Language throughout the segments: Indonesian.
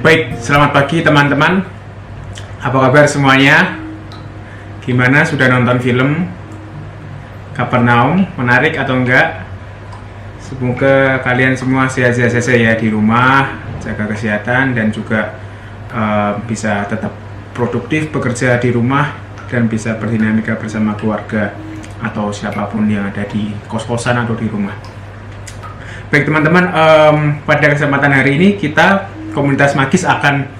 Baik, selamat pagi teman-teman. Apa kabar semuanya? Gimana, sudah nonton film Kapernaum? Menarik atau enggak? Semoga kalian semua sehat-sehat saja ya di rumah, jaga kesehatan dan juga bisa tetap produktif bekerja di rumah dan bisa berdinamika bersama keluarga atau siapapun yang ada di kos-kosan atau di rumah. Baik teman-teman, pada kesempatan hari ini kita komunitas Magis akan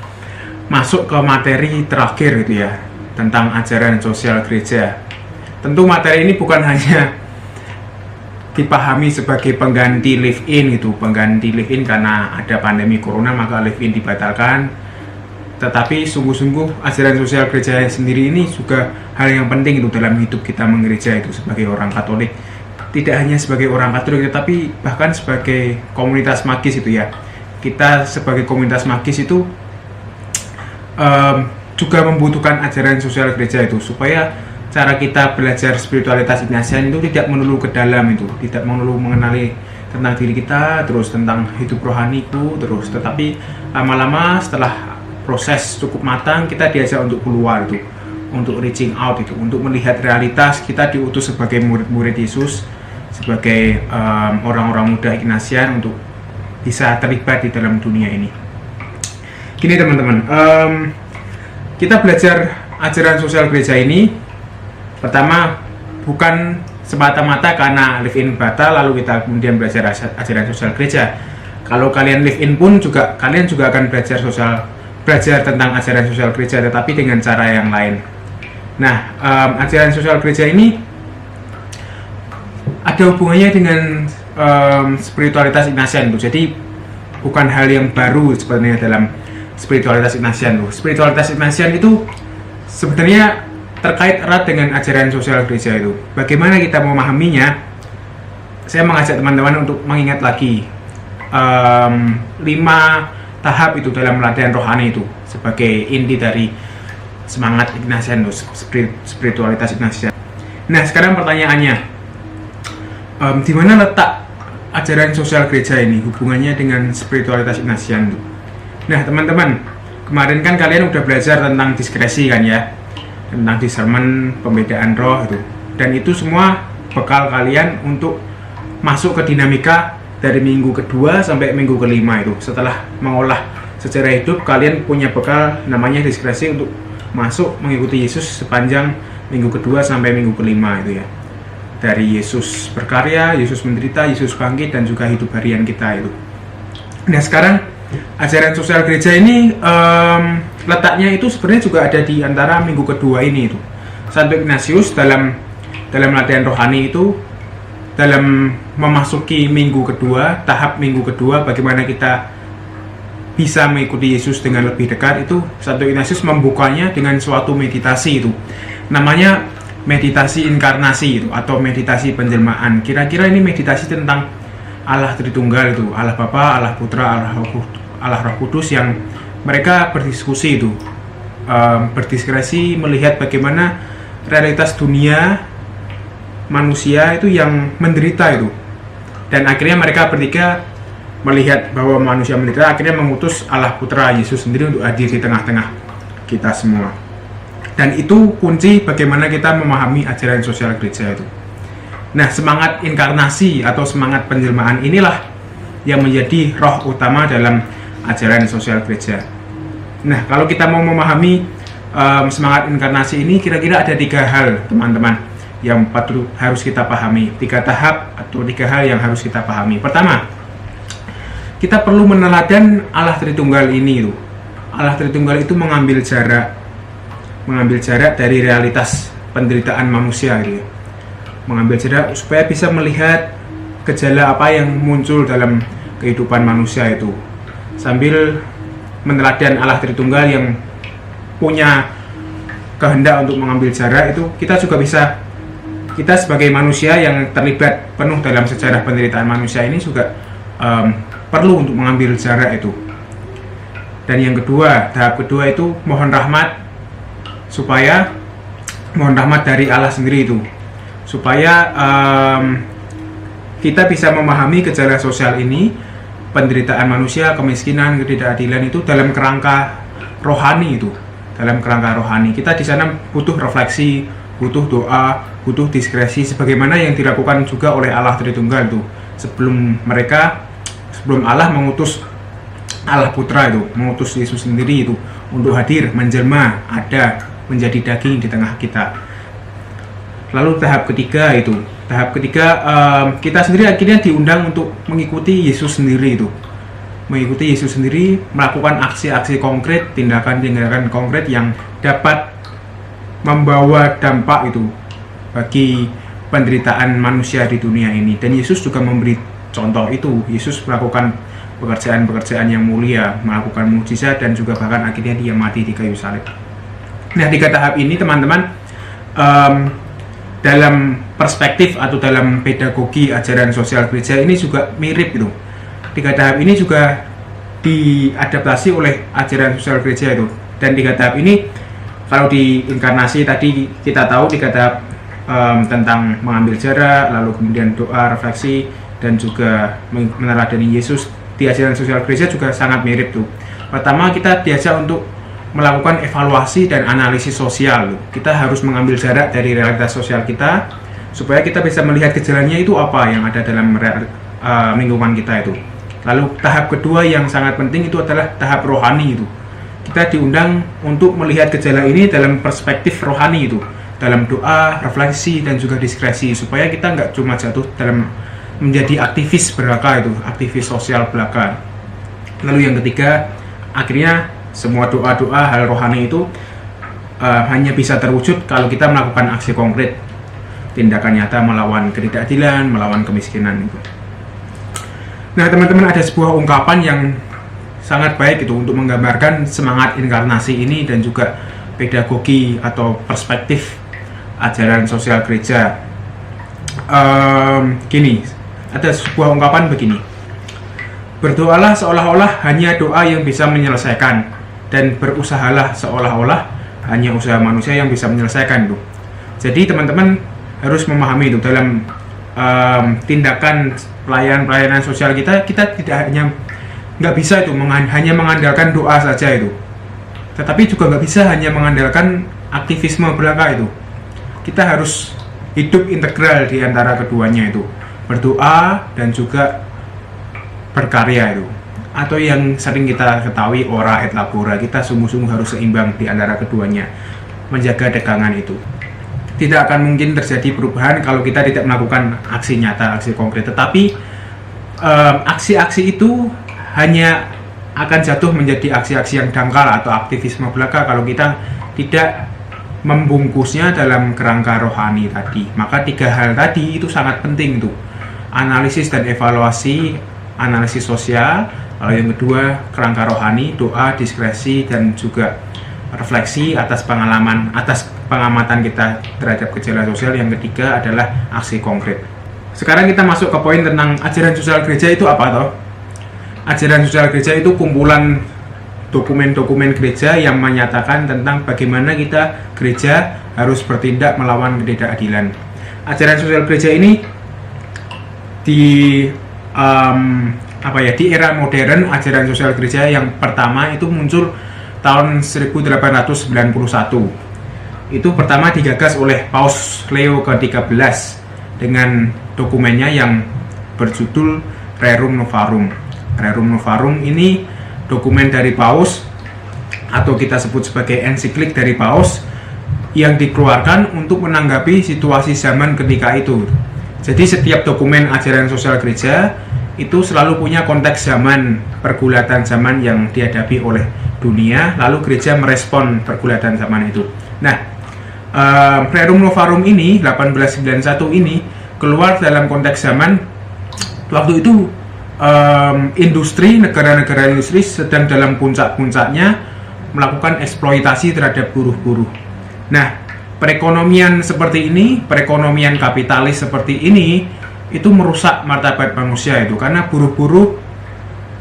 masuk ke materi terakhir gitu ya, tentang ajaran sosial gereja. Tentu materi ini bukan hanya dipahami sebagai pengganti live-in gitu, pengganti live-in karena ada pandemi corona maka live-in dibatalkan. Tetapi sungguh-sungguh ajaran sosial gereja sendiri ini juga hal yang penting itu dalam hidup kita menggereja itu sebagai orang Katolik. Tidak hanya sebagai orang Katolik, tetapi bahkan sebagai komunitas Magis itu ya. Kita sebagai komunitas Magis itu juga membutuhkan ajaran sosial gereja itu, supaya cara kita belajar spiritualitas Ignatian itu tidak melulu ke dalam itu, tidak melulu mengenali tentang diri kita, terus tentang hidup rohaniku, terus tetapi lama-lama setelah proses cukup matang kita diajak untuk keluar itu, untuk reaching out itu, untuk melihat realitas. Kita diutus sebagai murid-murid Yesus, sebagai orang-orang muda Ignatian untuk bisa terlibat di dalam dunia ini. Gini teman-teman, kita belajar ajaran sosial gereja ini pertama bukan semata-mata karena live-in batal lalu kita kemudian belajar ajaran sosial gereja. Kalau kalian live-in pun juga kalian juga akan belajar tentang ajaran sosial gereja, tetapi dengan cara yang lain. Nah, ajaran sosial gereja ini ada hubungannya dengan spiritualitas Ignatian tuh. Jadi bukan hal yang baru sebenarnya dalam spiritualitas Ignatian tuh. Spiritualitas Ignatian itu sebenarnya terkait erat dengan ajaran sosial gereja itu. Bagaimana kita memahaminya? Saya mengajak teman-teman untuk mengingat lagi 5 tahap itu dalam latihan rohani itu sebagai inti dari semangat Ignatian tuh, spiritualitas Ignatian. Nah, sekarang pertanyaannya, di mana letak ajaran sosial gereja ini hubungannya dengan spiritualitas Ignatian tuh? Nah teman-teman, kemarin kan kalian udah belajar tentang diskresi kan ya, tentang discernment, pembedaan roh itu, dan itu semua bekal kalian untuk masuk ke dinamika dari minggu kedua sampai minggu kelima itu. Setelah mengolah sejarah hidup, kalian punya bekal namanya diskresi untuk masuk mengikuti Yesus sepanjang minggu kedua sampai minggu kelima itu ya. Dari Yesus berkarya, Yesus menderita, Yesus bangkit, dan juga hidup harian kita itu. Nah sekarang ajaran sosial gereja ini letaknya itu sebenarnya juga ada di antara minggu kedua ini itu. Santo Ignatius dalam latihan rohani itu, dalam memasuki minggu kedua, tahap minggu kedua, bagaimana kita bisa mengikuti Yesus dengan lebih dekat itu, Santo Ignatius membukanya dengan suatu meditasi itu. Namanya meditasi inkarnasi itu, atau meditasi penjelmaan. Kira-kira ini meditasi tentang Allah Tritunggal itu, Allah Bapa, Allah Putra, Allah Roh Kudus, yang mereka berdiskusi itu, berdiskresi melihat bagaimana realitas dunia manusia itu yang menderita itu, dan akhirnya mereka bertiga melihat bahwa manusia menderita, akhirnya mengutus Allah Putra Yesus sendiri untuk hadir di tengah-tengah kita semua. Dan itu kunci bagaimana kita memahami ajaran sosial gereja itu. Nah, semangat inkarnasi atau semangat penjelmaan inilah yang menjadi roh utama dalam ajaran sosial gereja. Nah, kalau kita mau memahami semangat inkarnasi ini, kira-kira ada 3 hal teman-teman yang patut harus kita pahami. 3 tahap atau 3 hal yang harus kita pahami. Pertama, kita perlu meneladan Allah Tritunggal ini itu. Allah Tritunggal itu mengambil jarak dari realitas penderitaan manusia gitu. Mengambil jarak supaya bisa melihat gejala apa yang muncul dalam kehidupan manusia itu, sambil meneladan Allah Tritunggal yang punya kehendak untuk mengambil jarak itu. Kita juga bisa, kita sebagai manusia yang terlibat penuh dalam sejarah penderitaan manusia ini juga perlu untuk mengambil jarak itu. Dan yang kedua, tahap kedua itu mohon rahmat dari Allah sendiri itu, supaya kita bisa memahami gejala sosial ini penderitaan manusia, kemiskinan, ketidakadilan itu dalam kerangka rohani itu. Dalam kerangka rohani, kita di sana butuh refleksi, butuh doa, butuh diskresi sebagaimana yang dilakukan juga oleh Allah Tritunggal itu. Sebelum Allah mengutus Allah Putra itu, mengutus Yesus sendiri itu untuk hadir, menjelma, ada, menjadi daging di tengah kita. Lalu tahap ketiga kita sendiri akhirnya diundang untuk mengikuti Yesus sendiri itu. Mengikuti Yesus sendiri, melakukan aksi-aksi konkret, tindakan-tindakan konkret yang dapat membawa dampak itu bagi penderitaan manusia di dunia ini. Dan Yesus juga memberi contoh itu. Yesus melakukan pekerjaan-pekerjaan yang mulia, melakukan mukjizat, dan juga bahkan akhirnya dia mati di kayu salib. Nah, 3 tahap ini teman-teman, dalam perspektif atau dalam pedagogi ajaran sosial gereja ini juga mirip itu. 3 tahap ini juga diadaptasi oleh ajaran sosial gereja itu. Dan 3 tahap ini, kalau di inkarnasi tadi kita tahu 3 tahap tentang mengambil jarak, lalu kemudian doa, refleksi, dan juga meneladani Yesus. Di ajaran sosial gereja juga sangat mirip tuh. Pertama, kita diajak untuk melakukan evaluasi dan analisis sosial. Kita harus mengambil jarak dari realitas sosial kita supaya kita bisa melihat gejalanya itu apa yang ada dalam lingkungan kita itu. Lalu tahap kedua yang sangat penting itu adalah tahap rohani itu. Kita diundang untuk melihat gejala ini dalam perspektif rohani itu, dalam doa, refleksi, dan juga diskresi, supaya kita nggak cuma jatuh dalam menjadi aktivis belaka itu, aktivis sosial belaka. Lalu yang ketiga, akhirnya semua doa-doa hal rohani itu hanya bisa terwujud kalau kita melakukan aksi konkret, tindakan nyata melawan ketidakadilan, melawan kemiskinan itu. Nah teman-teman, ada sebuah ungkapan yang sangat baik itu untuk menggambarkan semangat inkarnasi ini dan juga pedagogi atau perspektif ajaran sosial gereja. Gini, ada sebuah ungkapan begini: berdoalah seolah-olah hanya doa yang bisa menyelesaikan, dan berusahalah seolah-olah hanya usaha manusia yang bisa menyelesaikan itu. Jadi teman-teman harus memahami itu dalam tindakan pelayanan sosial kita tidak nggak bisa itu hanya mengandalkan doa saja itu, tetapi juga nggak bisa hanya mengandalkan aktivisme belaka itu. Kita harus hidup integral di antara keduanya itu, berdoa dan juga berkarya itu, atau yang sering kita ketahui ora et labora. Kita sungguh-sungguh harus seimbang di antara keduanya, menjaga tegangan itu. Tidak akan mungkin terjadi perubahan kalau kita tidak melakukan aksi nyata, aksi konkret. Tetapi aksi-aksi itu hanya akan jatuh menjadi aksi-aksi yang dangkal atau aktivisme belaka kalau kita tidak membungkusnya dalam kerangka rohani tadi. Maka 3 hal tadi itu sangat penting tuh. Analisis dan evaluasi, analisis sosial. Lalu yang kedua, kerangka rohani, doa, diskresi, dan juga refleksi atas pengalaman, atas pengamatan kita terhadap gejala sosial. Yang ketiga adalah aksi konkret. Sekarang kita masuk ke poin tentang ajaran sosial gereja itu apa toh? Ajaran sosial gereja itu kumpulan dokumen-dokumen gereja yang menyatakan tentang bagaimana kita gereja harus bertindak melawan ketidakadilan. Ajaran sosial gereja ini di era modern, ajaran sosial gereja yang pertama itu muncul tahun 1891. Itu pertama digagas oleh Paus Leo ke-13 dengan dokumennya yang berjudul Rerum Novarum. Rerum Novarum ini dokumen dari Paus, atau kita sebut sebagai ensiklik dari Paus, yang dikeluarkan untuk menanggapi situasi zaman ketika itu. Jadi setiap dokumen ajaran sosial gereja itu selalu punya konteks zaman, pergulatan zaman yang dihadapi oleh dunia, lalu gereja merespon pergulatan zaman itu. Nah, Rerum Novarum ini 1891 ini keluar dalam konteks zaman waktu itu negara-negara industri sedang dalam puncak-puncaknya melakukan eksploitasi terhadap buruh-buruh. Nah, perekonomian seperti ini, perekonomian kapitalis seperti ini, itu merusak martabat manusia itu, karena buruh-buruh,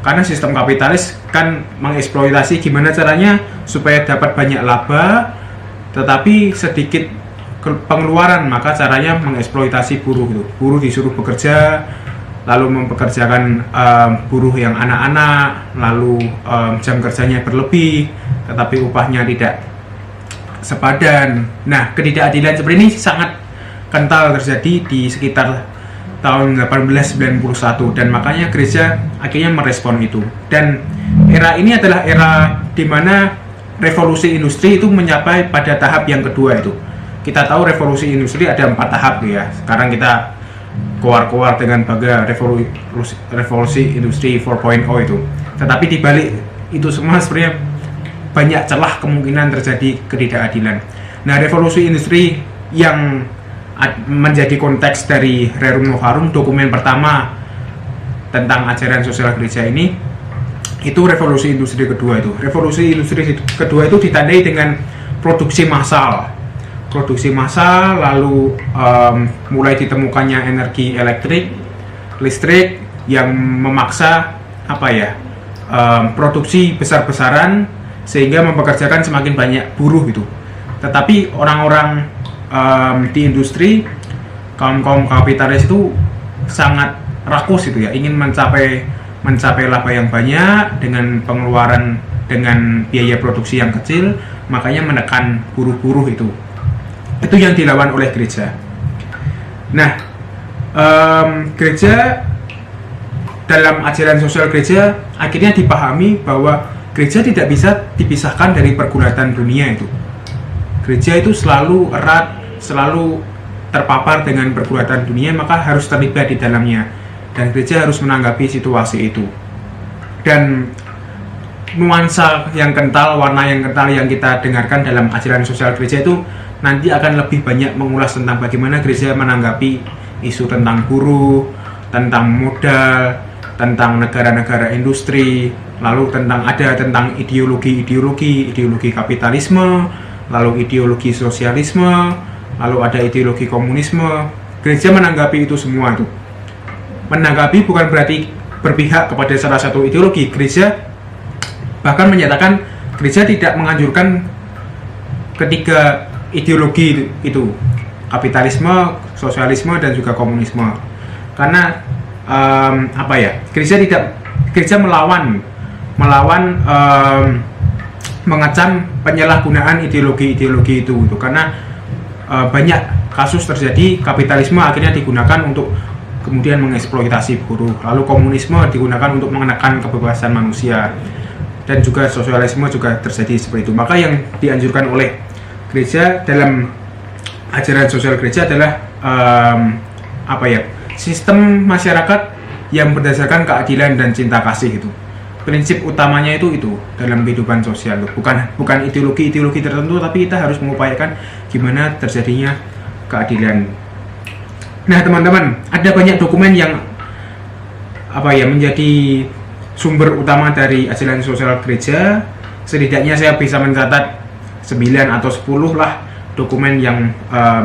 karena sistem kapitalis kan mengeksploitasi gimana caranya supaya dapat banyak laba, tetapi sedikit pengeluaran, maka caranya mengeksploitasi buruh itu. Buruh disuruh bekerja lalu mempekerjakan buruh yang anak-anak, lalu jam kerjanya berlebih, tetapi upahnya tidak sepadan. Nah, ketidakadilan seperti ini sangat kental terjadi di sekitar tahun 1891, dan makanya gereja akhirnya merespon itu. Dan era ini adalah era di mana revolusi industri itu mencapai pada tahap yang kedua itu. Kita tahu revolusi industri ada 4 tahap ya. Sekarang kita keluar dengan baga revolusi industri 4.0 itu. Tetapi di balik itu semua sebenarnya banyak celah kemungkinan terjadi ketidakadilan. Nah, revolusi industri yang menjadi konteks dari Rerum Novarum, dokumen pertama tentang ajaran sosial gereja ini, itu revolusi industri kedua itu. Revolusi industri kedua itu ditandai dengan produksi massal, lalu mulai ditemukannya energi listrik yang memaksa produksi besar-besaran sehingga mempekerjakan semakin banyak buruh itu. Tetapi orang-orang di industri, kaum kapitalis itu sangat rakus itu ya, ingin mencapai laba yang banyak dengan pengeluaran, dengan biaya produksi yang kecil, makanya menekan buruh-buruh itu yang dilawan oleh gereja. Nah, gereja dalam ajaran sosial gereja akhirnya dipahami bahwa gereja tidak bisa dipisahkan dari pergulatan dunia itu. Gereja itu selalu erat, selalu terpapar dengan pergulatan dunia, maka harus terlibat di dalamnya, dan gereja harus menanggapi situasi itu. Dan nuansa yang kental, warna yang kental yang kita dengarkan dalam ajaran sosial gereja itu nanti akan lebih banyak mengulas tentang bagaimana gereja menanggapi isu tentang buruh, tentang modal, tentang negara-negara industri, lalu tentang ideologi kapitalisme, lalu ideologi sosialisme, lalu ada ideologi komunisme. Gereja menanggapi itu semua itu. Menanggapi bukan berarti berpihak kepada salah satu ideologi. Gereja bahkan menyatakan gereja tidak menganjurkan ketiga ideologi itu, kapitalisme, sosialisme, dan juga komunisme. Karena gereja melawan mengecam penyalahgunaan ideologi itu karena banyak kasus terjadi. Kapitalisme akhirnya digunakan untuk kemudian mengeksploitasi buruh, lalu komunisme digunakan untuk menekan kebebasan manusia, dan juga sosialisme juga terjadi seperti itu. Maka yang dianjurkan oleh gereja dalam ajaran sosial gereja adalah sistem masyarakat yang berdasarkan keadilan dan cinta kasih itu. Prinsip utamanya itu dalam kehidupan sosial, bukan ideologi tertentu, tapi kita harus mengupayakan gimana terjadinya keadilan. Nah, teman-teman, ada banyak dokumen yang menjadi sumber utama dari ajaran sosial gereja. Setidaknya saya bisa mencatat 9 atau 10 lah dokumen yang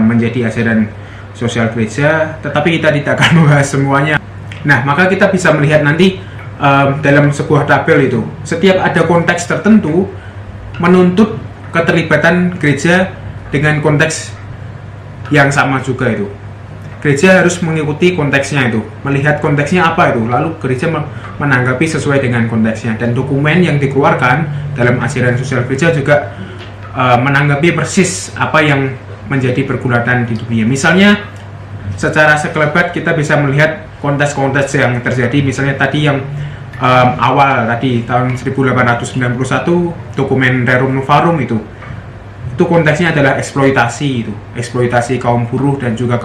menjadi ajaran sosial gereja, tetapi kita tidak akan membahas semuanya. Nah, maka kita bisa melihat nanti dalam sebuah tabel itu, setiap ada konteks tertentu menuntut keterlibatan gereja dengan konteks yang sama juga itu. Gereja harus mengikuti konteksnya itu, melihat konteksnya apa itu, lalu gereja menanggapi sesuai dengan konteksnya. Dan dokumen yang dikeluarkan dalam ajaran sosial gereja juga menanggapi persis apa yang menjadi pergulatan di dunia. Misalnya secara sekelebat kita bisa melihat konteks-konteks yang terjadi. Misalnya tadi yang awal tadi tahun 1891 dokumen Rerum Novarum itu konteksnya adalah eksploitasi kaum buruh dan juga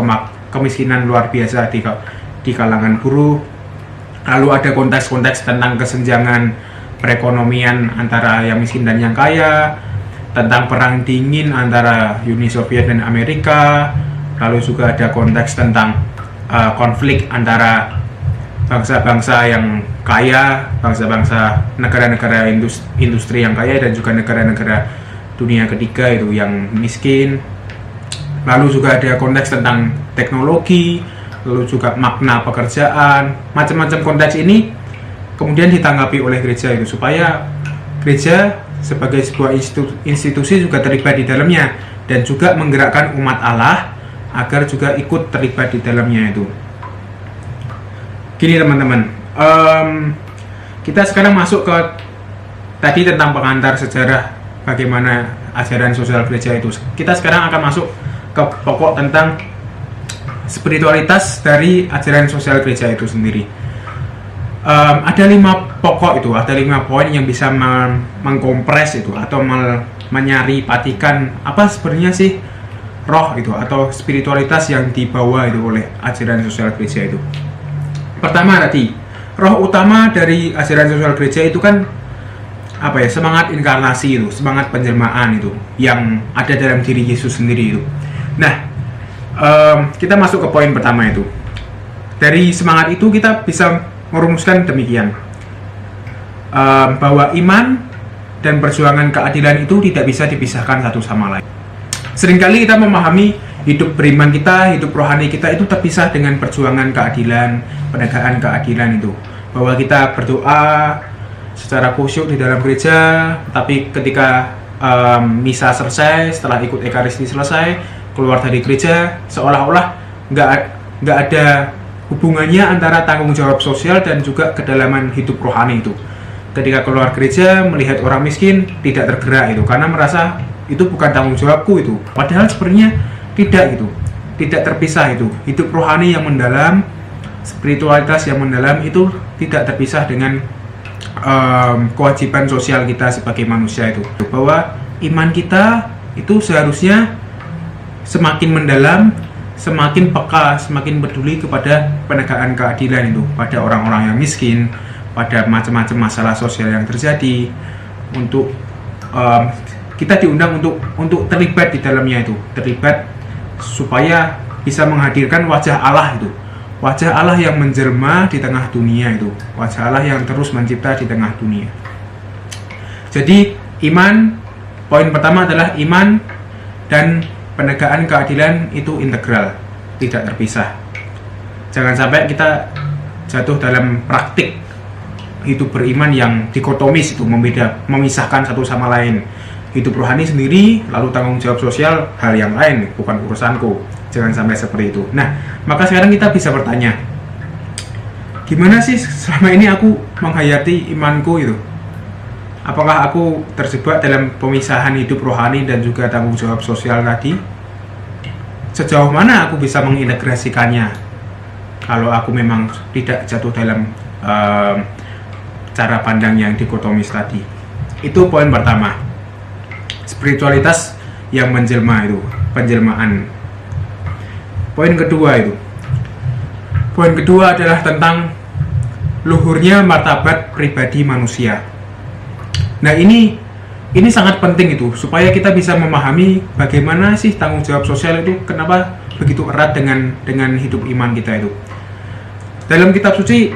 kemiskinan luar biasa di kalangan buruh. Lalu ada konteks-konteks tentang kesenjangan perekonomian antara yang miskin dan yang kaya, tentang perang dingin antara Uni Soviet dan Amerika. Lalu juga ada konteks tentang konflik antara bangsa-bangsa yang kaya, bangsa-bangsa negara-negara industri yang kaya, dan juga negara-negara dunia ketiga itu yang miskin. Lalu juga ada konteks tentang teknologi, lalu juga makna pekerjaan. Macam-macam konteks ini kemudian ditanggapi oleh gereja itu, supaya gereja sebagai sebuah institusi juga terlibat di dalamnya, dan juga menggerakkan umat Allah agar juga ikut terlibat di dalamnya itu. Gini teman-teman, kita sekarang masuk ke tadi tentang pengantar sejarah bagaimana ajaran sosial gereja itu. Kita sekarang akan masuk ke pokok tentang spiritualitas dari ajaran sosial gereja itu sendiri. Ada 5 pokok itu, ada 5 poin yang bisa mengkompres itu atau menyaripatikan apa sebenarnya sih roh itu atau spiritualitas yang dibawa itu oleh ajaran sosial gereja itu. Pertama tadi, roh utama dari ajaran sosial gereja itu kan apa ya, semangat inkarnasi itu, semangat penjelmaan itu yang ada dalam diri Yesus sendiri itu. Nah, kita masuk ke poin pertama itu. Dari semangat itu kita bisa merumuskan demikian, bahwa iman dan perjuangan keadilan itu tidak bisa dipisahkan satu sama lain. Seringkali kita memahami hidup beriman kita, hidup rohani kita itu terpisah dengan perjuangan keadilan, penegakan keadilan itu. Bahwa kita berdoa secara khusyuk di dalam gereja, tapi ketika misa selesai, setelah ikut ekaristi selesai, keluar dari gereja, seolah-olah nggak ada hubungannya antara tanggung jawab sosial dan juga kedalaman hidup rohani itu. Ketika keluar gereja, melihat orang miskin, tidak tergerak itu, karena merasa itu bukan tanggung jawabku itu. Padahal sebenarnya tidak itu, tidak terpisah itu. Hidup rohani yang mendalam, spiritualitas yang mendalam itu tidak terpisah dengan kewajiban sosial kita sebagai manusia itu. Bahwa iman kita itu seharusnya semakin mendalam, semakin peka, semakin peduli kepada penegakan keadilan itu pada orang-orang yang miskin, pada macam-macam masalah sosial yang terjadi. Untuk kita diundang untuk terlibat di dalamnya itu, terlibat supaya bisa menghadirkan wajah Allah itu, wajah Allah yang menjelma di tengah dunia itu, wajah Allah yang terus mencipta di tengah dunia. Jadi iman, poin pertama adalah iman dan penegakan keadilan itu integral, tidak terpisah. Jangan sampai kita jatuh dalam praktik hidup beriman yang dikotomis itu, memisahkan satu sama lain. Hidup rohani sendiri, lalu tanggung jawab sosial hal yang lain, bukan urusanku. Jangan sampai seperti itu. Nah, maka sekarang kita bisa bertanya, gimana sih selama ini aku menghayati imanku itu? Apakah aku terjebak dalam pemisahan hidup rohani dan juga tanggung jawab sosial tadi? Sejauh mana aku bisa mengintegrasikannya? Kalau aku memang tidak jatuh dalam cara pandang yang dikotomis tadi. Itu poin pertama. Spiritualitas yang menjelma itu, penjelmaan. Poin kedua itu. Poin kedua adalah tentang luhurnya martabat pribadi manusia. Nah, ini sangat penting itu, supaya kita bisa memahami bagaimana sih tanggung jawab sosial itu, kenapa begitu erat dengan hidup iman kita itu. Dalam kitab suci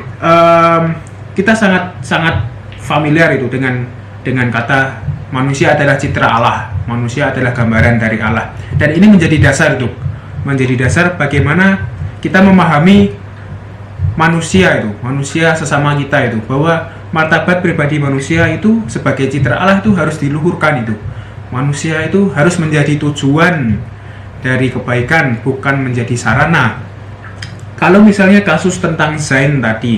kita sangat familiar itu dengan kata manusia adalah citra Allah, manusia adalah gambaran dari Allah. Dan ini menjadi dasar itu, menjadi dasar bagaimana kita memahami manusia itu, manusia sesama kita itu, bahwa martabat pribadi manusia itu sebagai citra Allah itu harus diluhurkan itu. Manusia itu harus menjadi tujuan dari kebaikan, bukan menjadi sarana. Kalau misalnya kasus tentang Zain tadi,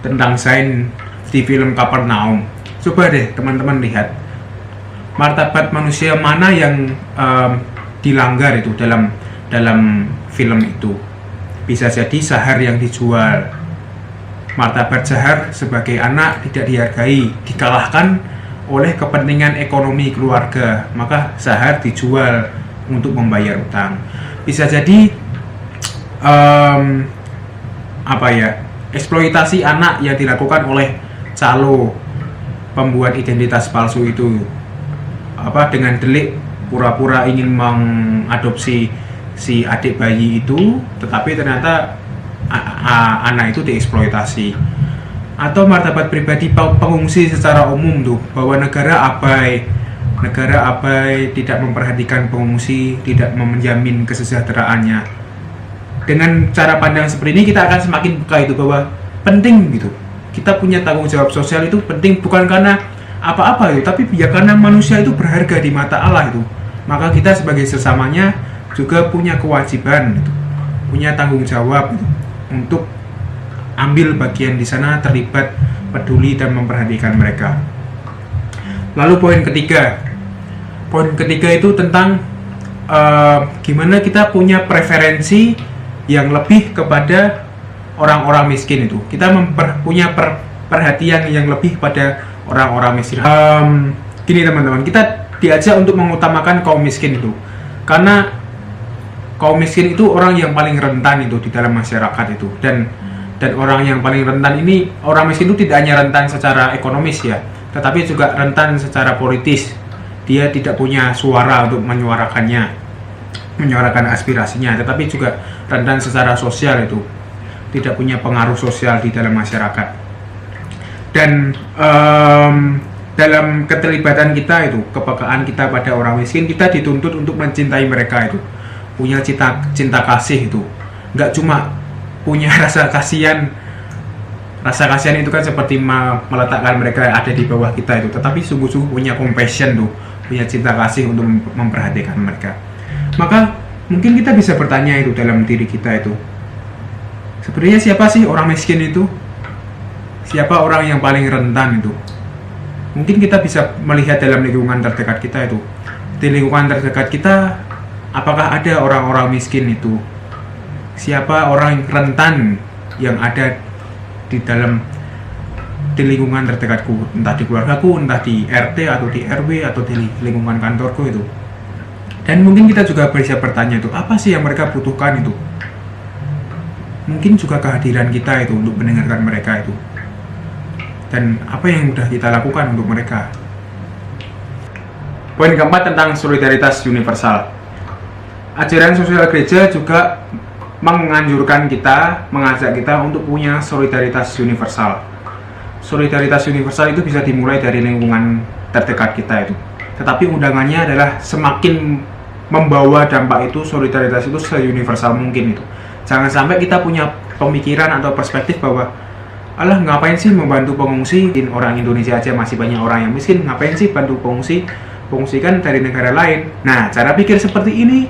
tentang Zain di film Kapernaum, coba deh teman-teman lihat martabat manusia mana yang dilanggar itu dalam film itu. Bisa jadi Zahar yang dijual, martabat Zahar sebagai anak tidak dihargai, dikalahkan oleh kepentingan ekonomi keluarga, maka Zahar dijual untuk membayar utang. Bisa jadi eksploitasi anak yang dilakukan oleh calo pembuat identitas palsu itu, dengan delik pura-pura ingin mengadopsi si adik bayi itu, tetapi ternyata anak itu dieksploitasi. Atau martabat pribadi pengungsi secara umum tuh, bahwa negara abai, tidak memperhatikan pengungsi, tidak menjamin kesejahteraannya. Dengan cara pandang seperti ini kita akan semakin peka itu, bahwa penting gitu, kita punya tanggung jawab sosial itu penting, bukan karena apa-apa itu, tapi ya karena manusia itu berharga di mata Allah itu. Maka kita sebagai sesamanya juga punya kewajiban gitu, punya tanggung jawab gitu, untuk ambil bagian di sana, terlibat, peduli dan memperhatikan mereka. Lalu poin ketiga itu tentang gimana kita punya preferensi yang lebih kepada orang-orang miskin itu. Kita punya perhatian yang lebih pada orang-orang miskin. Gini teman-teman, kita diajak untuk mengutamakan kaum miskin itu, karena kaum miskin itu orang yang paling rentan itu di dalam masyarakat itu, dan orang yang paling rentan ini, orang miskin itu tidak hanya rentan secara ekonomis ya, tetapi juga rentan secara politis. Dia tidak punya suara untuk menyuarakan aspirasinya, tetapi juga rentan secara sosial itu, tidak punya pengaruh sosial di dalam masyarakat. Dan dalam keterlibatan kita itu, kepekaan kita pada orang miskin, kita dituntut untuk mencintai mereka itu, punya cinta kasih itu, nggak cuma punya rasa kasihan itu kan seperti meletakkan mereka ada di bawah kita itu, tetapi sungguh-sungguh punya compassion tuh, punya cinta kasih untuk memperhatikan mereka. Maka mungkin kita bisa bertanya itu dalam diri kita itu, sebenarnya siapa sih orang miskin itu? Siapa orang yang paling rentan itu? Mungkin kita bisa melihat dalam lingkungan terdekat kita itu. Di lingkungan terdekat kita, apakah ada orang-orang miskin itu? Siapa orang rentan yang ada di lingkungan terdekatku, entah di keluargaku, entah di RT atau di RW atau di lingkungan kantorku itu. Dan mungkin kita juga bisa bertanya itu, apa sih yang mereka butuhkan itu? Mungkin juga kehadiran kita itu untuk mendengarkan mereka itu. Dan apa yang sudah kita lakukan untuk mereka. Poin keempat tentang solidaritas universal. Ajaran sosial gereja juga menganjurkan kita, mengajak kita untuk punya solidaritas universal. Solidaritas universal itu bisa dimulai dari lingkungan terdekat kita itu. Tetapi undangannya adalah semakin membawa dampak itu, solidaritas itu se-universal mungkin itu. Jangan sampai kita punya pemikiran atau perspektif bahwa alah, ngapain sih membantu pengungsi? Orang Indonesia aja masih banyak orang yang miskin, ngapain sih bantu pengungsi? Pengungsi kan dari negara lain. Nah, cara pikir seperti ini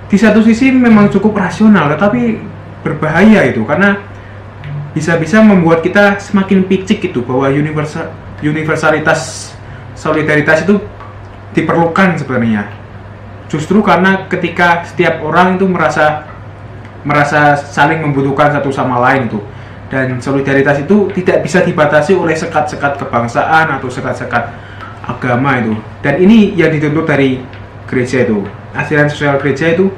di satu sisi memang cukup rasional, tetapi berbahaya itu, karena bisa-bisa membuat kita semakin picik itu bahwa universalitas solidaritas itu diperlukan sebenarnya. Justru karena ketika setiap orang itu merasa saling membutuhkan satu sama lain itu. Dan solidaritas itu tidak bisa dibatasi oleh sekat-sekat kebangsaan atau sekat-sekat agama itu. Dan ini yang dituntut dari gereja itu. Ajaran sosial gereja itu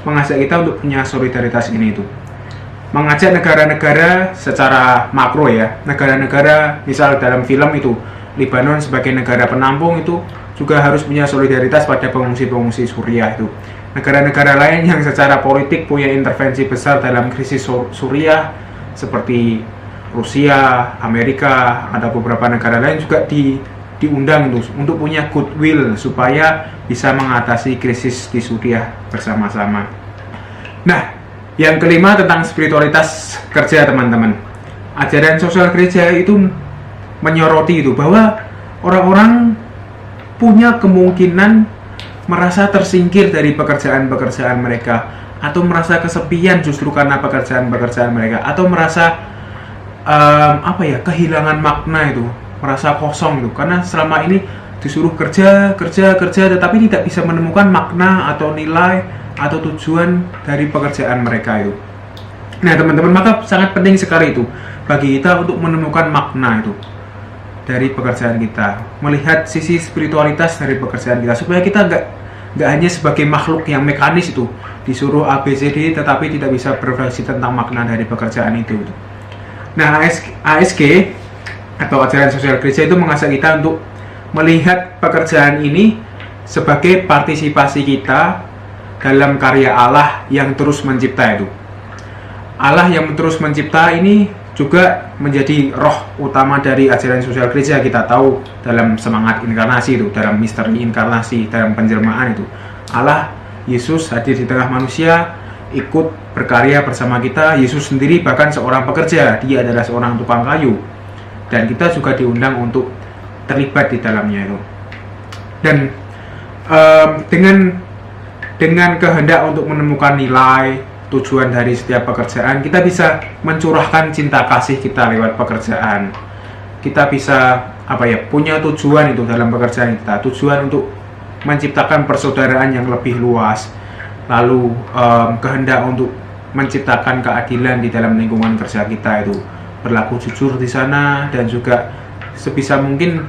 mengajak kita untuk punya solidaritas ini itu. Mengajak negara-negara secara makro ya. Negara-negara misal dalam film itu, Lebanon sebagai negara penampung itu juga harus punya solidaritas pada pengungsi-pengungsi Suriah itu. Negara-negara lain yang secara politik punya intervensi besar dalam krisis Suriah seperti Rusia, Amerika, ada beberapa negara lain juga diundang untuk punya goodwill supaya bisa mengatasi krisis di Suriah bersama-sama. Nah, yang kelima tentang spiritualitas kerja teman-teman. Ajaran sosial gereja itu menyoroti itu bahwa orang-orang punya kemungkinan merasa tersingkir dari pekerjaan-pekerjaan mereka, atau merasa kesepian justru karena pekerjaan-pekerjaan mereka, atau merasa kehilangan makna itu, merasa kosong itu, karena selama ini disuruh kerja tetapi tidak bisa menemukan makna atau nilai atau tujuan dari pekerjaan mereka itu. Nah teman-teman, maka sangat penting sekali itu bagi kita untuk menemukan makna itu dari pekerjaan kita, melihat sisi spiritualitas dari pekerjaan kita, supaya kita nggak hanya sebagai makhluk yang mekanis itu, disuruh ABCD tetapi tidak bisa berefleksi tentang makna dari pekerjaan itu. Nah, ASG atau ajaran sosial gereja itu mengajak kita untuk melihat pekerjaan ini sebagai partisipasi kita dalam karya Allah yang terus mencipta itu. Allah yang terus mencipta ini juga menjadi roh utama dari ajaran sosial gereja. Kita tahu dalam semangat inkarnasi itu, dalam misteri inkarnasi, dalam penjelmaan itu, Allah Yesus hadir di tengah manusia, ikut berkarya bersama kita. Yesus sendiri bahkan seorang pekerja, dia adalah seorang tukang kayu, dan kita juga diundang untuk terlibat di dalamnya itu. Dan dengan kehendak untuk menemukan nilai, tujuan dari setiap pekerjaan. Kita bisa mencurahkan cinta kasih kita lewat pekerjaan. Kita bisa punya tujuan itu dalam pekerjaan kita, tujuan untuk menciptakan persaudaraan yang lebih luas, lalu kehendak untuk menciptakan keadilan di dalam lingkungan kerja kita, itu berlaku jujur di sana, dan juga sebisa mungkin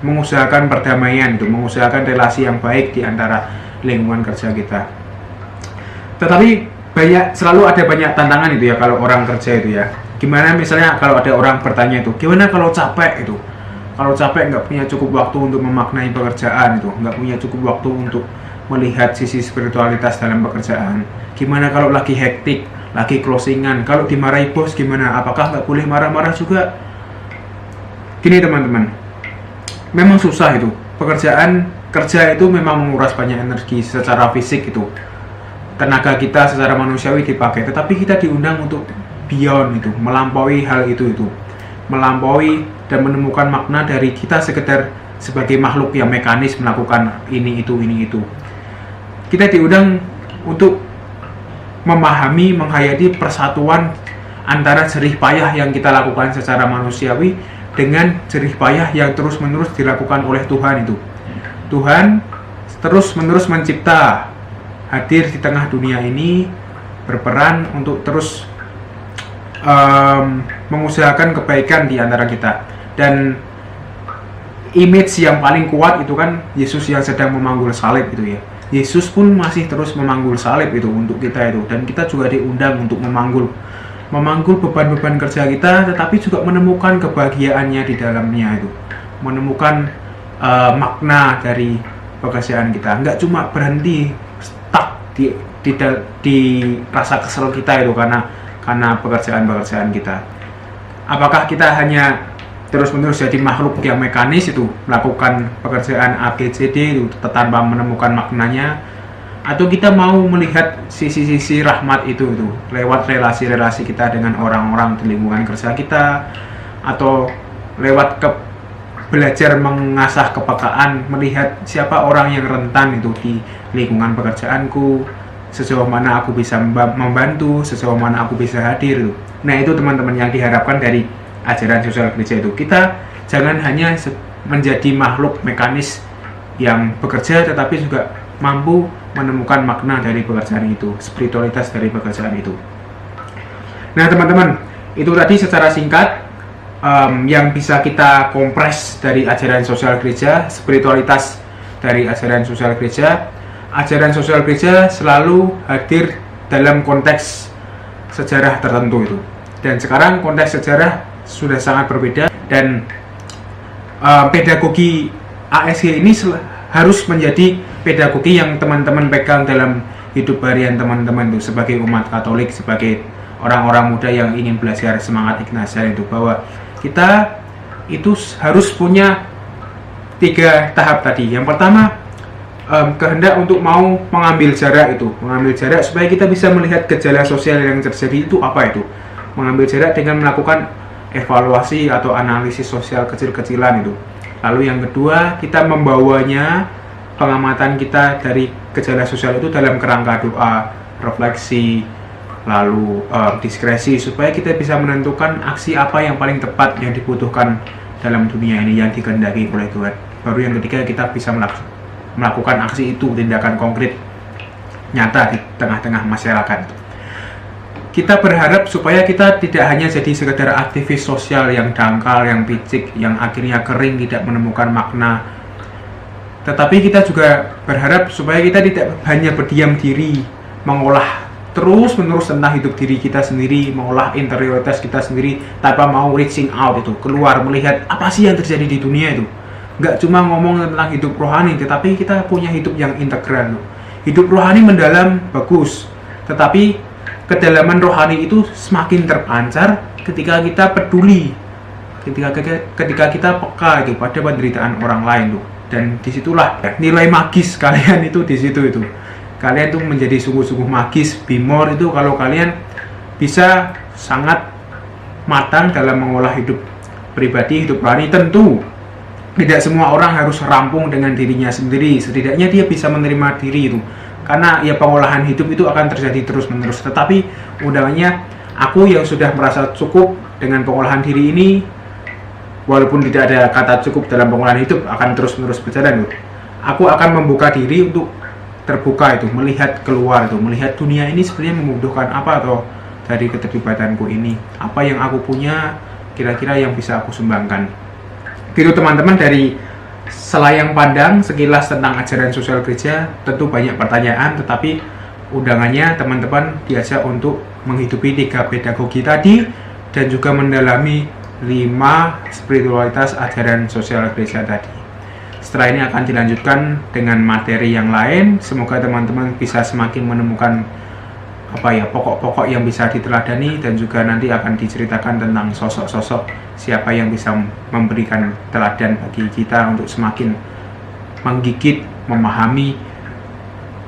mengusahakan perdamaian, itu mengusahakan relasi yang baik di antara lingkungan kerja kita. Tetapi selalu ada banyak tantangan itu ya kalau orang kerja itu ya. Gimana misalnya kalau ada orang bertanya itu, gimana kalau capek itu? Kalau capek nggak punya cukup waktu untuk memaknai pekerjaan itu, nggak punya cukup waktu untuk melihat sisi spiritualitas dalam pekerjaan. Gimana kalau lagi hektik, lagi closingan, kalau dimarahi bos gimana? Apakah nggak boleh marah-marah juga? Gini teman-teman, memang susah itu. Kerja itu memang menguras banyak energi secara fisik itu. Tenaga kita secara manusiawi dipakai, tetapi kita diundang untuk beyond itu, melampaui hal itu, melampaui dan menemukan makna dari kita sekedar sebagai makhluk yang mekanis melakukan ini itu. Kita diundang untuk memahami, menghayati persatuan antara jerih payah yang kita lakukan secara manusiawi dengan jerih payah yang terus-menerus dilakukan oleh Tuhan itu. Tuhan terus-menerus mencipta, hadir di tengah dunia ini, berperan untuk terus mengusahakan kebaikan di antara kita. Dan image yang paling kuat itu kan Yesus yang sedang memanggul salib itu ya. Yesus pun masih terus memanggul salib itu untuk kita itu, dan kita juga diundang untuk memanggul beban-beban kerja kita, tetapi juga menemukan kebahagiaannya di dalamnya itu, menemukan makna dari pekerjaan kita. Nggak cuma berhenti stuck di rasa kesel kita itu karena pekerjaan kita. Apakah kita hanya terus-menerus jadi makhluk yang mekanis itu, melakukan pekerjaan A, B, C, D itu tanpa menemukan maknanya, atau kita mau melihat sisi-sisi rahmat itu lewat relasi-relasi kita dengan orang-orang di lingkungan kerja kita, atau lewat belajar mengasah kepekaan, melihat siapa orang yang rentan itu di lingkungan pekerjaanku, sejauh mana aku bisa membantu, sejauh mana aku bisa hadir itu. Nah, itu teman-teman yang diharapkan dari ajaran sosial gereja itu. Kita jangan hanya menjadi makhluk mekanis yang bekerja, tetapi juga mampu menemukan makna dari pekerjaan itu, spiritualitas dari pekerjaan itu. Nah teman-teman, itu tadi secara singkat yang bisa kita kompres dari ajaran sosial gereja, spiritualitas dari ajaran sosial gereja. Ajaran sosial gereja selalu hadir dalam konteks sejarah tertentu itu, dan sekarang konteks sejarah sudah sangat berbeda, dan pedagogi ASG ini harus menjadi pedagogi yang teman-teman pegang dalam hidup harian teman-teman itu, sebagai umat Katolik, sebagai orang-orang muda yang ingin belajar semangat Ignatian itu, bahwa kita itu harus punya 3 tahap tadi. Yang pertama, kehendak untuk mau mengambil jarak supaya kita bisa melihat gejala sosial yang terjadi itu apa itu. Mengambil jarak dengan melakukan evaluasi atau analisis sosial kecil-kecilan itu. Lalu yang kedua, kita membawanya, pengamatan kita dari gejala sosial itu dalam kerangka doa, refleksi, lalu diskresi, supaya kita bisa menentukan aksi apa yang paling tepat yang dibutuhkan dalam dunia ini yang dikehendaki oleh Tuhan. Baru yang ketiga, kita bisa melakukan aksi itu, tindakan konkret nyata di tengah-tengah masyarakat. Kita berharap supaya kita tidak hanya jadi sekedar aktivis sosial yang dangkal, yang picik, yang akhirnya kering, tidak menemukan makna, tetapi kita juga berharap supaya kita tidak hanya berdiam diri, mengolah terus-menerus tentang hidup diri kita sendiri, mengolah interioritas kita sendiri tanpa mau reaching out itu, keluar melihat apa sih yang terjadi di dunia itu. Nggak cuma ngomong tentang hidup rohani, tetapi kita punya hidup yang integral. Hidup rohani mendalam, bagus, tetapi kedalaman rohani itu semakin terpancar ketika kita peduli, ketika kita peka itu pada penderitaan orang lain tuh. Dan disitulah nilai magis kalian itu di situ itu. Kalian tuh menjadi sungguh-sungguh magis, bimor itu kalau kalian bisa sangat matang dalam mengolah hidup pribadi, hidup rohani. Tentu tidak semua orang harus rampung dengan dirinya sendiri, setidaknya dia bisa menerima diri itu. karena ya pengolahan hidup itu akan terjadi terus-menerus. Tetapi undangannya, aku yang sudah merasa cukup dengan pengolahan diri ini, walaupun tidak ada kata cukup dalam pengolahan hidup, akan terus-menerus berjalan. Aku akan membuka diri untuk terbuka itu, melihat keluar itu, melihat dunia ini sebenarnya membutuhkan apa atau dari keterlibatanku ini, apa yang aku punya kira-kira yang bisa aku sumbangkan. Gitu teman-teman, dari selayang pandang sekilas tentang ajaran sosial gereja, tentu banyak pertanyaan, tetapi undangannya teman-teman diajak untuk menghidupi 3 pedagogi tadi dan juga mendalami 5 spiritualitas ajaran sosial gereja tadi. Setelah ini akan dilanjutkan dengan materi yang lain. Semoga teman-teman bisa semakin menemukan pokok-pokok yang bisa diteladani, dan juga nanti akan diceritakan tentang sosok-sosok siapa yang bisa memberikan teladan bagi kita untuk semakin menggigit, memahami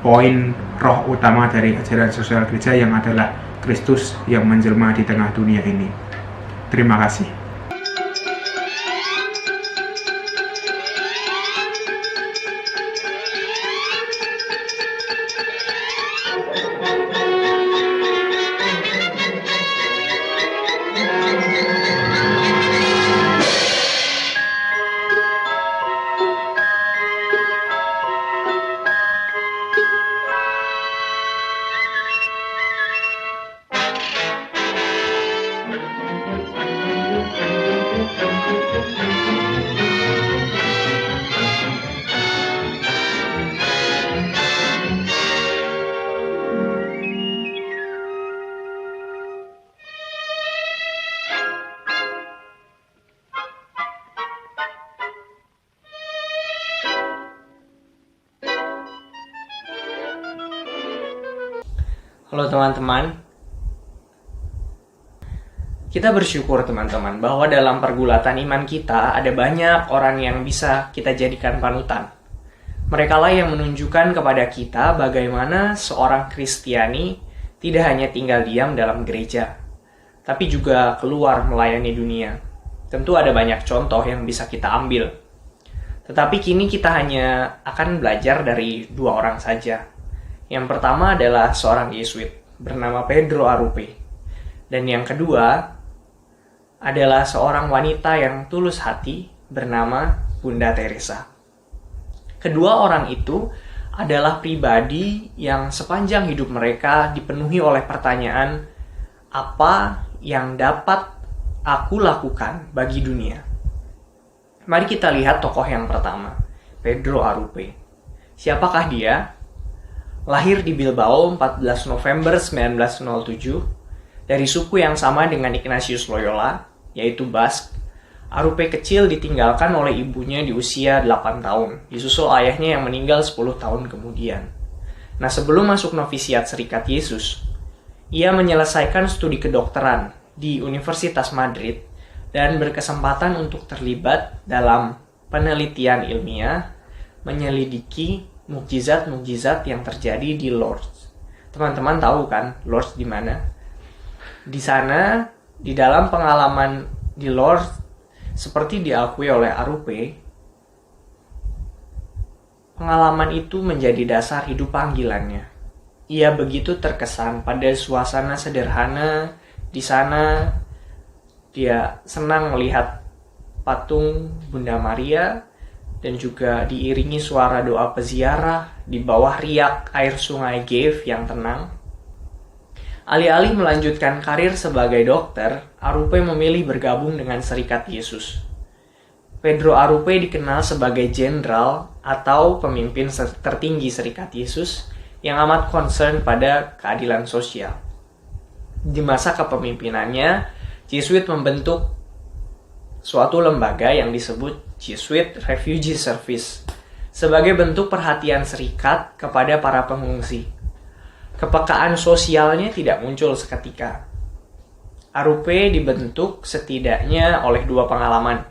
poin roh utama dari ajaran sosial gereja yang adalah Kristus yang menjelma di tengah dunia ini. Terima kasih. Halo teman-teman, kita bersyukur teman-teman bahwa dalam pergulatan iman kita ada banyak orang yang bisa kita jadikan panutan. Mereka lah yang menunjukkan kepada kita bagaimana seorang Kristiani tidak hanya tinggal diam dalam gereja, tapi juga keluar melayani dunia. Tentu ada banyak contoh yang bisa kita ambil. Tetapi kini kita hanya akan belajar dari 2 orang saja. Yang pertama adalah seorang Yesuit bernama Pedro Arrupe. Dan yang kedua adalah seorang wanita yang tulus hati bernama Bunda Teresa. Kedua orang itu adalah pribadi yang sepanjang hidup mereka dipenuhi oleh pertanyaan, apa yang dapat aku lakukan bagi dunia? Mari kita lihat tokoh yang pertama, Pedro Arrupe. Siapakah dia? Lahir di Bilbao 14 November 1907 dari suku yang sama dengan Ignatius Loyola, yaitu Bask. Arrupe kecil ditinggalkan oleh ibunya di usia 8 tahun, disusul ayahnya yang meninggal 10 tahun kemudian. Nah, sebelum masuk novisiat Serikat Yesus, ia menyelesaikan studi kedokteran di Universitas Madrid dan berkesempatan untuk terlibat dalam penelitian ilmiah menyelidiki mukjizat-mukjizat yang terjadi di Lourdes. Teman-teman tahu kan Lourdes di mana? Di sana, di dalam pengalaman di Lourdes, seperti diakui oleh Arrupe, pengalaman itu menjadi dasar hidup panggilannya. Ia begitu terkesan pada suasana sederhana di sana. Dia senang melihat patung Bunda Maria dan juga diiringi suara doa peziarah di bawah riak air sungai Gave yang tenang. Alih-alih melanjutkan karir sebagai dokter, Arrupe memilih bergabung dengan Serikat Yesus. Pedro Arrupe dikenal sebagai jenderal atau pemimpin tertinggi Serikat Yesus yang amat concern pada keadilan sosial. Di masa kepemimpinannya, Jesuit membentuk suatu lembaga yang disebut Jesuit Refugee Service sebagai bentuk perhatian serikat kepada para pengungsi. Kepekaan sosialnya tidak muncul seketika. Arrupe dibentuk setidaknya oleh 2 pengalaman.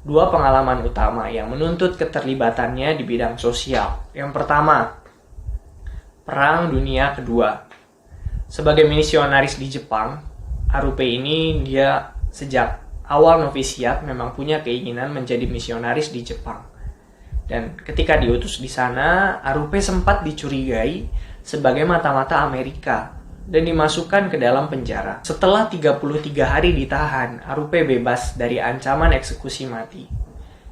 2 pengalaman utama yang menuntut keterlibatannya di bidang sosial. Yang pertama, Perang Dunia Kedua. Sebagai misionaris di Jepang, Arrupe ini dia sejak awal novisiat memang punya keinginan menjadi misionaris di Jepang. Dan ketika diutus di sana, Arupe sempat dicurigai sebagai mata-mata Amerika dan dimasukkan ke dalam penjara. Setelah 33 hari ditahan, Arupe bebas dari ancaman eksekusi mati.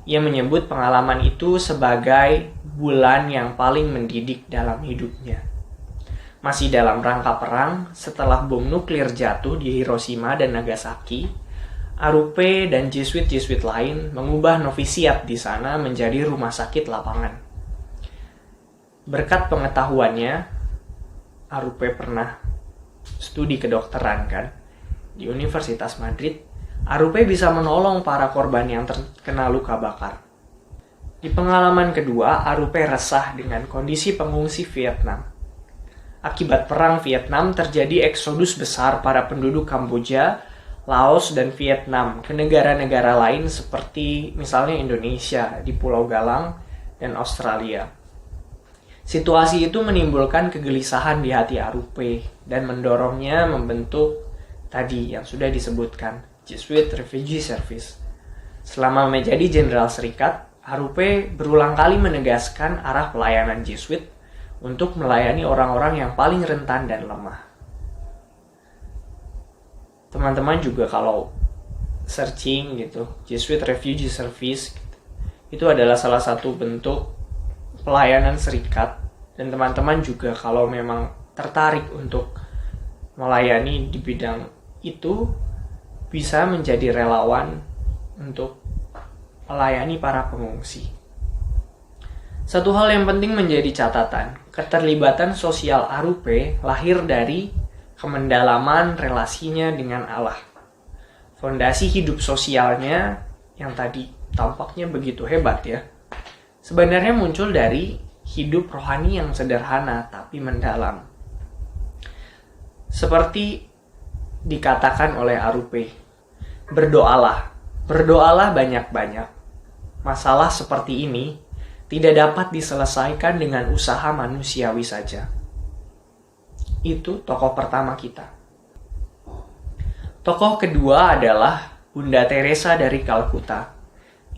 Ia menyebut pengalaman itu sebagai bulan yang paling mendidik dalam hidupnya. Masih dalam rangka perang, setelah bom nuklir jatuh di Hiroshima dan Nagasaki, Arupe dan Jesuit-Jesuit lain mengubah novisiat di sana menjadi rumah sakit lapangan. Berkat pengetahuannya, Arupe pernah studi kedokteran kan di Universitas Madrid. Arupe bisa menolong para korban yang terkena luka bakar. Di pengalaman kedua, Arupe resah dengan kondisi pengungsi Vietnam. Akibat perang Vietnam terjadi eksodus besar para penduduk Kamboja, Laos, dan Vietnam ke negara-negara lain seperti misalnya Indonesia, di Pulau Galang, dan Australia. Situasi itu menimbulkan kegelisahan di hati Arupe dan mendorongnya membentuk tadi yang sudah disebutkan, Jesuit Refugee Service. Selama menjadi Jenderal Serikat, Arupe berulang kali menegaskan arah pelayanan Jesuit untuk melayani orang-orang yang paling rentan dan lemah. Teman-teman juga kalau searching gitu, Jesuit Refugee Service gitu, itu adalah salah satu bentuk pelayanan serikat. Dan teman-teman juga kalau memang tertarik untuk melayani di bidang itu, bisa menjadi relawan untuk melayani para pengungsi. Satu hal yang penting menjadi catatan, keterlibatan sosial Arupe lahir dari kemendalaman relasinya dengan Allah. Fondasi hidup sosialnya yang tadi tampaknya begitu hebat ya, sebenarnya muncul dari hidup rohani yang sederhana tapi mendalam. Seperti dikatakan oleh Arupe, berdoalah banyak-banyak. Masalah seperti ini tidak dapat diselesaikan dengan usaha manusiawi saja. Itu tokoh pertama kita. Tokoh kedua adalah Bunda Teresa dari Kalkuta.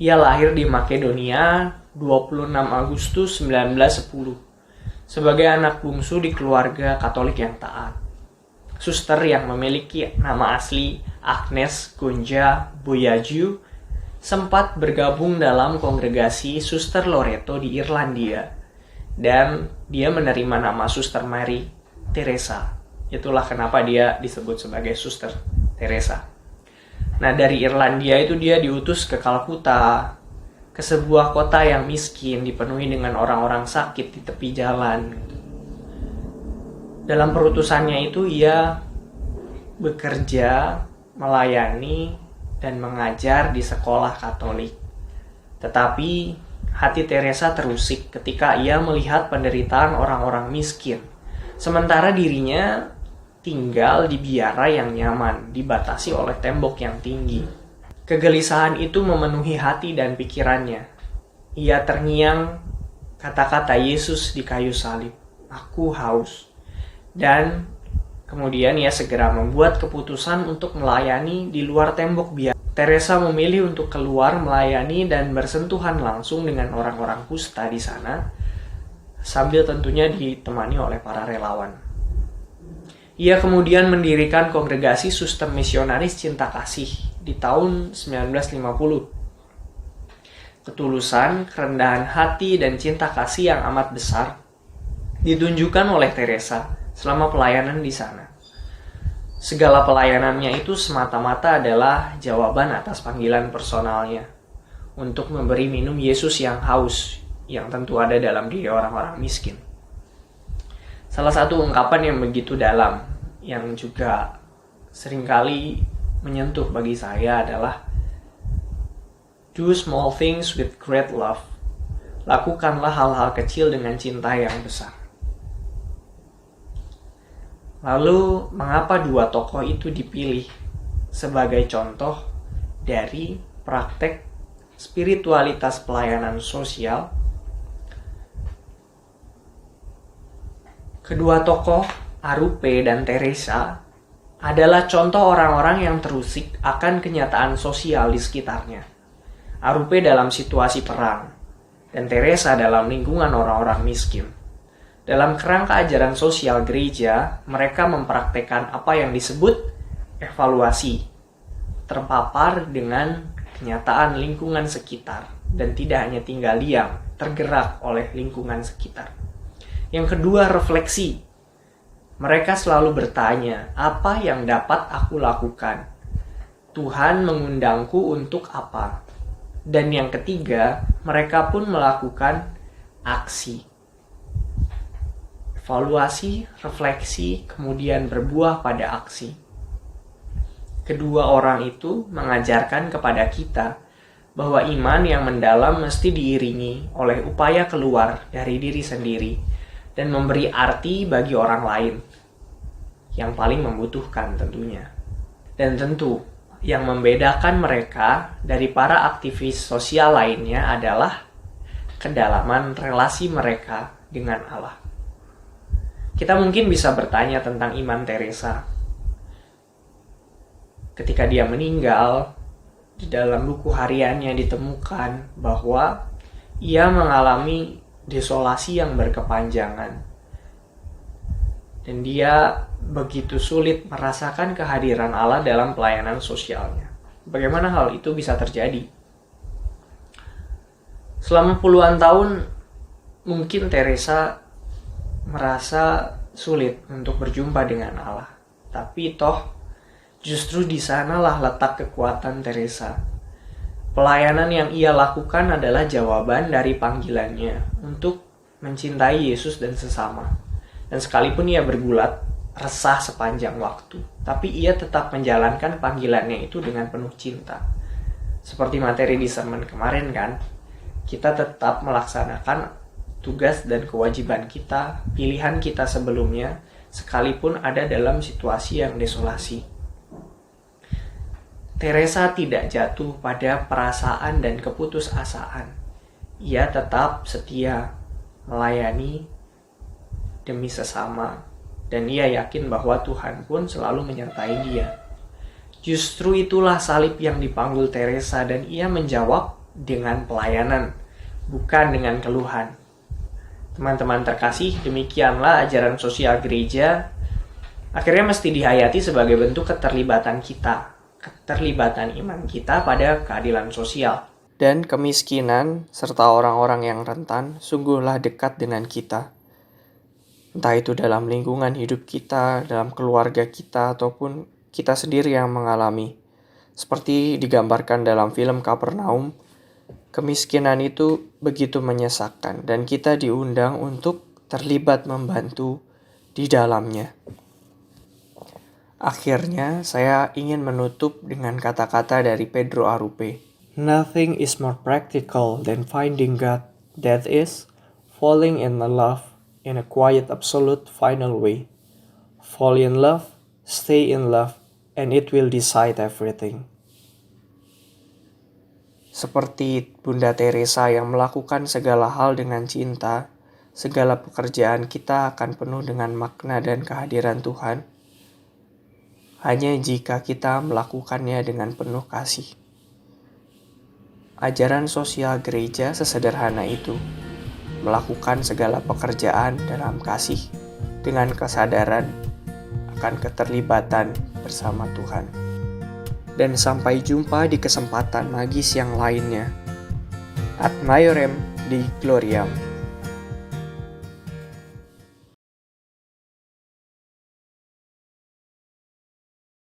Ia lahir di Makedonia 26 Agustus 1910 sebagai anak bungsu di keluarga Katolik yang taat. Suster yang memiliki nama asli Agnes Gonja Boyaju sempat bergabung dalam kongregasi Suster Loreto di Irlandia, dan dia menerima nama Suster Mary Teresa. Itulah kenapa dia disebut sebagai Suster Teresa. Nah, dari Irlandia itu dia diutus ke Kalkuta, ke sebuah kota yang miskin, dipenuhi dengan orang-orang sakit di tepi jalan. Dalam perutusannya itu ia bekerja, melayani, dan mengajar di sekolah Katolik. Tetapi hati Teresa terusik ketika ia melihat penderitaan orang-orang miskin, sementara dirinya tinggal di biara yang nyaman, dibatasi oleh tembok yang tinggi. Kegelisahan itu memenuhi hati dan pikirannya. Ia terngiang kata-kata Yesus di kayu salib, "Aku haus." Dan kemudian ia segera membuat keputusan untuk melayani di luar tembok biara. Teresa memilih untuk keluar melayani dan bersentuhan langsung dengan orang-orang kusta di sana, sambil tentunya ditemani oleh para relawan. Ia kemudian mendirikan kongregasi Suster Misionaris Cinta Kasih di tahun 1950. Ketulusan, kerendahan hati, dan cinta kasih yang amat besar ditunjukkan oleh Teresa selama pelayanan di sana. Segala pelayanannya itu semata-mata adalah jawaban atas panggilan personalnya untuk memberi minum Yesus yang haus, yang tentu ada dalam diri orang-orang miskin. Salah satu ungkapan yang begitu dalam, yang juga seringkali menyentuh bagi saya adalah "Do small things with great love." Lakukanlah hal-hal kecil dengan cinta yang besar. Lalu, mengapa dua tokoh itu dipilih sebagai contoh dari praktek spiritualitas pelayanan sosial? Kedua tokoh, Arupe dan Teresa, adalah contoh orang-orang yang terusik akan kenyataan sosial di sekitarnya. Arupe dalam situasi perang, dan Teresa dalam lingkungan orang-orang miskin. Dalam kerangka ajaran sosial gereja, mereka mempraktekkan apa yang disebut evaluasi, terpapar dengan kenyataan lingkungan sekitar, dan tidak hanya tinggal diam, tergerak oleh lingkungan sekitar. Yang kedua, refleksi. Mereka selalu bertanya, apa yang dapat aku lakukan? Tuhan mengundangku untuk apa? Dan yang ketiga, mereka pun melakukan aksi. Evaluasi, refleksi, kemudian berbuah pada aksi. Kedua orang itu mengajarkan kepada kita bahwa iman yang mendalam mesti diiringi oleh upaya keluar dari diri sendiri dan memberi arti bagi orang lain yang paling membutuhkan tentunya. Dan tentu yang membedakan mereka dari para aktivis sosial lainnya adalah kedalaman relasi mereka dengan Allah. Kita mungkin bisa bertanya tentang iman Teresa. Ketika dia meninggal, di dalam buku hariannya ditemukan bahwa ia mengalami desolasi yang berkepanjangan. Dan dia begitu sulit merasakan kehadiran Allah dalam pelayanan sosialnya. Bagaimana hal itu bisa terjadi? Selama puluhan tahun, mungkin Teresa merasa sulit untuk berjumpa dengan Allah. Tapi justru di sanalah letak kekuatan Teresa. Pelayanan yang ia lakukan adalah jawaban dari panggilannya untuk mencintai Yesus dan sesama. Dan sekalipun ia bergulat, resah sepanjang waktu, tapi ia tetap menjalankan panggilannya itu dengan penuh cinta. Seperti materi di sermon kemarin kan, kita tetap melaksanakan tugas dan kewajiban kita, pilihan kita sebelumnya, sekalipun ada dalam situasi yang desolasi. Teresa tidak jatuh pada perasaan dan keputusasaan. Ia tetap setia melayani demi sesama, dan ia yakin bahwa Tuhan pun selalu menyertai dia. Justru itulah salib yang dipanggul Teresa, dan ia menjawab dengan pelayanan, bukan dengan keluhan. Teman-teman terkasih, demikianlah ajaran sosial gereja akhirnya mesti dihayati sebagai bentuk keterlibatan iman kita pada keadilan sosial. Dan kemiskinan serta orang-orang yang rentan sungguhlah dekat dengan kita. Entah itu dalam lingkungan hidup kita, dalam keluarga kita, ataupun kita sendiri yang mengalami. Seperti digambarkan dalam film Kapernaum, kemiskinan itu begitu menyesakkan dan kita diundang untuk terlibat membantu di dalamnya. Akhirnya, saya ingin menutup dengan kata-kata dari Pedro Arrupe. Nothing is more practical than finding God, that is, falling in love in a quiet, absolute, final way. Fall in love, stay in love, and it will decide everything. Seperti Bunda Teresa yang melakukan segala hal dengan cinta, segala pekerjaan kita akan penuh dengan makna dan kehadiran Tuhan. Hanya jika kita melakukannya dengan penuh kasih. Ajaran sosial gereja sesederhana itu, melakukan segala pekerjaan dalam kasih, dengan kesadaran akan keterlibatan bersama Tuhan. Dan sampai jumpa di kesempatan magis yang lainnya. Ad Maiorem Dei Gloriam.